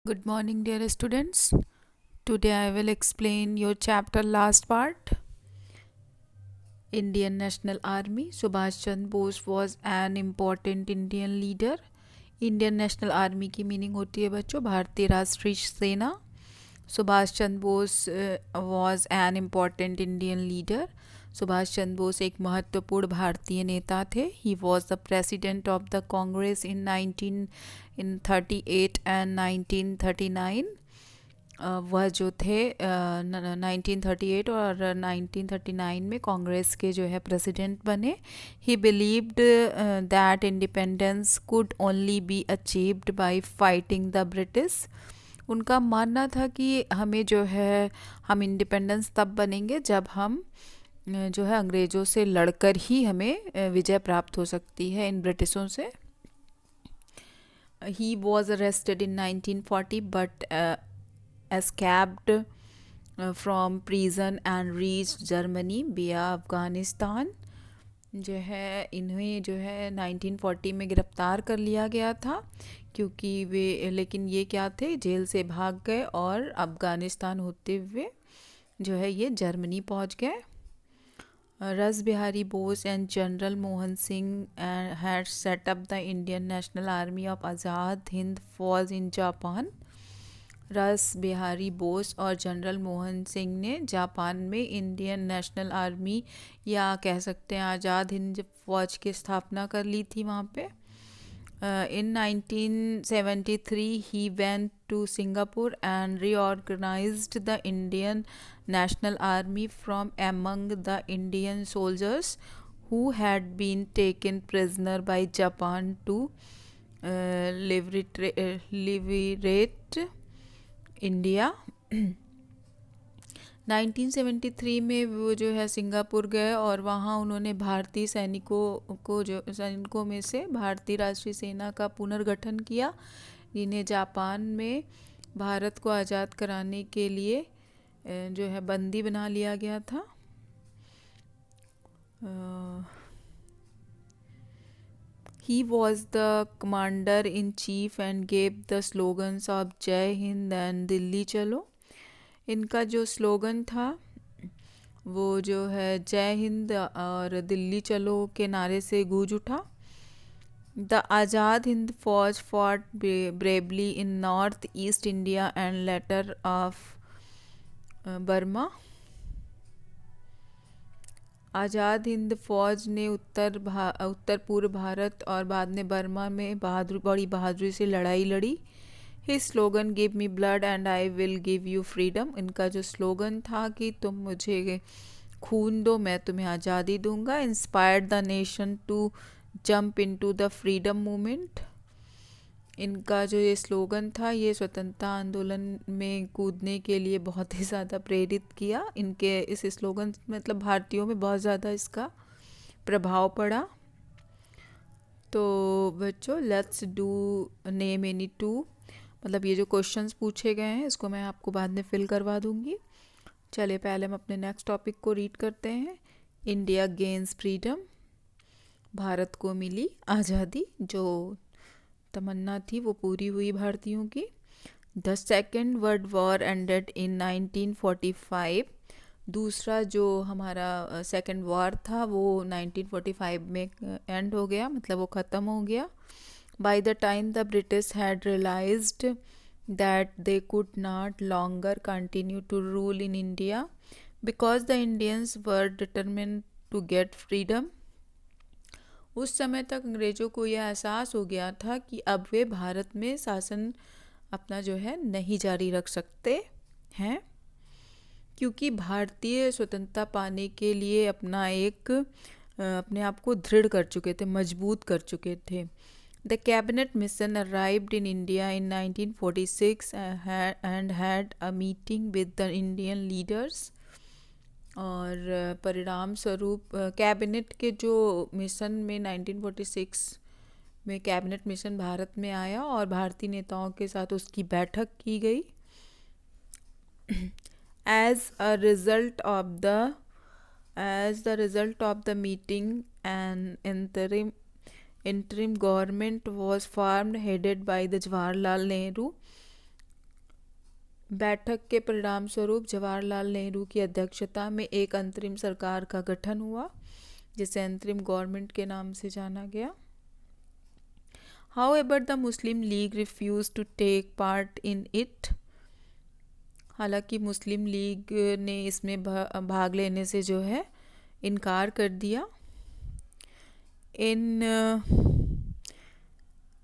Good morning, dear students. Today I will explain your chapter last part. Indian National Army. Subhash Chandra Bose was an important Indian leader. Indian National Army की meaning होती है बच्चों भारतीय राष्ट्रीय सेना. Subhash Chandra Bose was an important Indian leader. Subhash Chandra Bose एक महत्वपूर्ण भारतीय नेता थे. He was the president of the Congress in 1938 and 1939. वह जो थे 1938 और 1939 में कांग्रेस के जो है प्रेसिडेंट बने. ही believed that independence could only be achieved by fighting the British. उनका मानना था कि हमें जो है हम इंडिपेंडेंस तब बनेंगे जब हम जो है अंग्रेज़ों से लड़कर ही हमें विजय प्राप्त हो सकती है इन ब्रिटिशों से. He was arrested in 1940 but escaped from prison and reached Germany via Afghanistan. जो है इन्हें जो है 1940 में गिरफ्तार कर लिया गया था क्योंकि वे लेकिन ये क्या थे जेल से भाग गए और अफ़गानिस्तान होते हुए जो है ये जर्मनी पहुंच गए. Ras Bihari Bose and general Mohan Singh had set up the Indian National Army of Azad Hind Fauj in Japan. रस बिहारी बोस और जनरल मोहन सिंह ने जापान में इंडियन नेशनल आर्मी या कह सकते हैं आज़ाद हिंद फौज की स्थापना कर ली थी वहाँ पे. In 1973 he went to Singapore and reorganized the Indian National Army from among the Indian soldiers who had been taken prisoner by Japan to liberate India. 1973 में वो जो है सिंगापुर गए और वहाँ उन्होंने भारतीय सैनिकों में से भारतीय राष्ट्रीय सेना का पुनर्गठन किया जिन्हें जापान में भारत को आज़ाद कराने के लिए जो है बंदी बना लिया गया था. He was the commander in chief and gave the slogans of जय हिंद एंड दिल्ली चलो. इनका जो स्लोगन था वो जो है जय हिंद और दिल्ली चलो के नारे से गूंज उठा. The Azad Hind Fauj fought bravely in North East India and later of Burma. Azad Hind Fauj ने उत्तर पूर्व भारत और बाद में बर्मा में बड़ी बहादुरी से लड़ाई लड़ी. He slogan give me blood and I will give you freedom. इनका जो स्लोगन था कि तुम मुझे खून दो मैं तुम्हें आज़ादी दूंगा. Inspired the nation to jump into the freedom movement. इनका जो ये स्लोगन था ये स्वतंत्रता आंदोलन में कूदने के लिए बहुत ही ज़्यादा प्रेरित किया. इनके इस स्लोगन मतलब भारतीयों में बहुत ज़्यादा इसका प्रभाव पड़ा. तो बच्चों let's do name any two. मतलब ये जो क्वेश्चंस पूछे गए हैं इसको मैं आपको बाद में फिल करवा दूंगी. चलिए पहले हम अपने नेक्स्ट टॉपिक को रीड करते हैं. India gains freedom. भारत को मिली आज़ादी. जो तमन्ना थी वो पूरी हुई भारतीयों की. The second world war ended in 1945. दूसरा जो हमारा सेकेंड वॉर था वो 1945 में एंड हो गया मतलब वो ख़त्म हो गया. By the time the British had realised that they could not longer continue to rule in India because the Indians were determined to get freedom. उस समय तक अंग्रेज़ों को यह एहसास हो गया था कि अब वे भारत में शासन अपना जो है नहीं जारी रख सकते हैं क्योंकि भारतीय स्वतंत्रता पाने के लिए अपने आप को दृढ़ कर चुके थे मजबूत कर चुके थे. The cabinet mission arrived in India in 1946 and had a meeting with the Indian leaders. और परिणाम स्वरूप कैबिनेट के जो मिशन में 1946 में कैबिनेट मिशन भारत में आया और भारतीय नेताओं के साथ उसकी बैठक की गई. As the result of the meeting an interim government was formed headed by the Jawaharlal Nehru. बैठक के परिणाम स्वरूप जवाहरलाल नेहरू की अध्यक्षता में एक अंतरिम सरकार का गठन हुआ, जिसे अंतरिम गवर्नमेंट के नाम से जाना गया। However, the Muslim League refused to take part in it. हालांकि मुस्लिम लीग ने इसमें भाग लेने से जो है इनकार कर दिया। In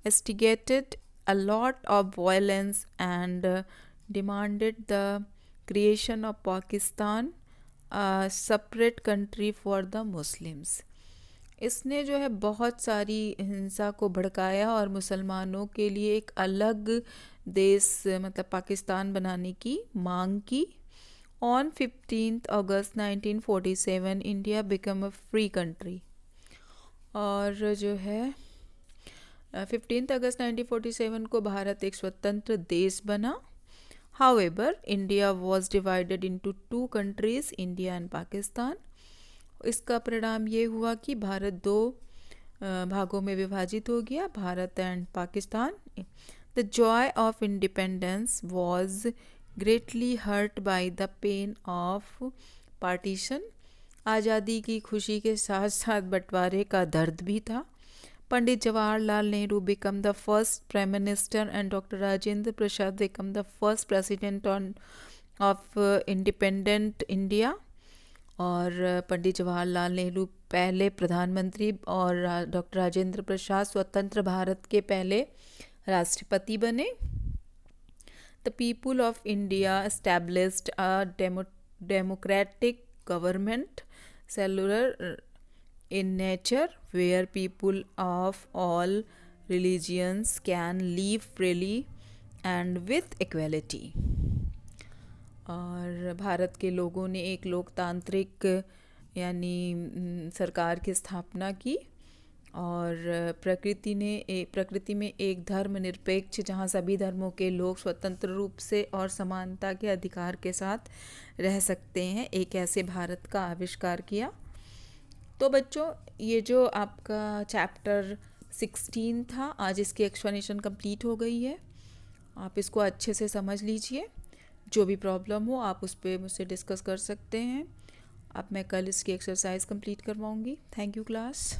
instigated a lot of violence and demanded the creation of Pakistan, a separate country for the Muslims. इसने जो है बहुत सारी हिंसा को भड़काया और मुसलमानों के लिए एक अलग देश मतलब पाकिस्तान बनाने की मांग की। On 15 August 1947 India become a free country. और जो है 15 अगस्त 1947 को भारत एक स्वतंत्र देश बना। However India was divided into 2 countries, India and Pakistan. इसका परिणाम ये हुआ कि भारत 2 भागों में विभाजित हो गया, Bharat and Pakistan. The joy of independence was greatly hurt by the pain of partition. आज़ादी की खुशी के साथ साथ बंटवारे का दर्द भी था। Pandit Jawaharlal Nehru became the first prime minister and doctor Rajendra Prasad became the first president of independent India. और पंडित जवाहरलाल नेहरू पहले प्रधानमंत्री और डॉक्टर राजेंद्र प्रसाद स्वतंत्र भारत के पहले राष्ट्रपति बने। The people of India established a democratic government secular in nature where people of all religions can live freely and with equality. और भारत के लोगों ने एक लोकतांत्रिक यानी सरकार की स्थापना की और प्रकृति में एक धर्मनिरपेक्ष जहां सभी धर्मों के लोग स्वतंत्र रूप से और समानता के अधिकार के साथ रह सकते हैं, एक ऐसे भारत का आविष्कार किया। तो बच्चों ये जो आपका चैप्टर 16 था, आज इसकी एक्सप्लेनेशन कंप्लीट हो गई है। आप इसको अच्छे से समझ लीजिए। जो भी प्रॉब्लम हो आप उस पर मुझसे डिस्कस कर सकते हैं। अब मैं कल इसकी एक्सरसाइज कंप्लीट करवाऊँगी। Thank you class.